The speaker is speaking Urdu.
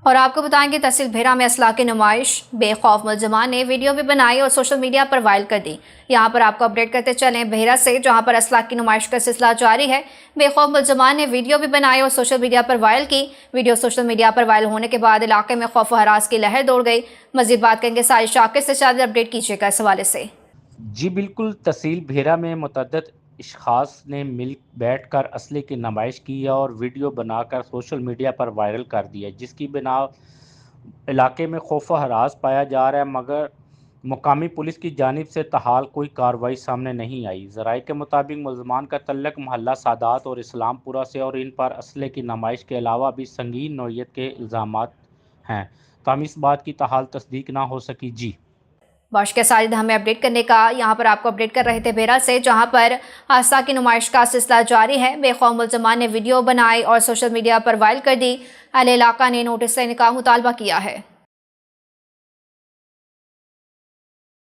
اور آپ کو بتائیں کہ تحصیل بھیرا میں اسلحہ کی نمائش بے خوف ملزمان نے ویڈیو بھی بنائی اور سوشل میڈیا پر وائرل کر دی۔ یہاں پر آپ کو اپڈیٹ کرتے چلیں بھیرا سے، جہاں پر اسلحہ کی نمائش کا سلسلہ جاری ہے۔ بے خوف ملزمان نے ویڈیو بھی بنائی اور سوشل میڈیا پر وائرل کی۔ ویڈیو سوشل میڈیا پر وائرل ہونے کے بعد علاقے میں خوف و ہراس کی لہر دوڑ گئی۔ مزید بات کریں گے ساحل شاکر سے، شاید اپڈیٹ کیجیے گا اس حوالے سے۔ جی بالکل، تحصیل بھیرا میں متعدد اشخاص نے مل بیٹھ کر اسلحے کی نمائش کی اور ویڈیو بنا کر سوشل میڈیا پر وائرل کر دیا، جس کی بنا علاقے میں خوف و ہراس پایا جا رہا ہے، مگر مقامی پولیس کی جانب سے تاحال کوئی کارروائی سامنے نہیں آئی۔ ذرائع کے مطابق ملزمان کا تعلق محلہ سادات اور اسلام پورہ سے اور ان پر اسلحے کی نمائش کے علاوہ بھی سنگین نوعیت کے الزامات ہیں، تاہم اس بات کی تاحال تصدیق نہ ہو سکی۔ جی بہت شکریہ ساجد ہمیں اپڈیٹ کرنے کا۔ یہاں پر آپ کو اپڈیٹ کر رہے تھے بھیرا سے، جہاں پر اسلحہ کی نمائش کا سلسلہ جاری ہے۔ بے خوف ملزمان نے ویڈیو بنائی اور سوشل میڈیا پر وائرل کر دی۔ اہل علاقہ نے نوٹس لینے کا مطالبہ کیا ہے۔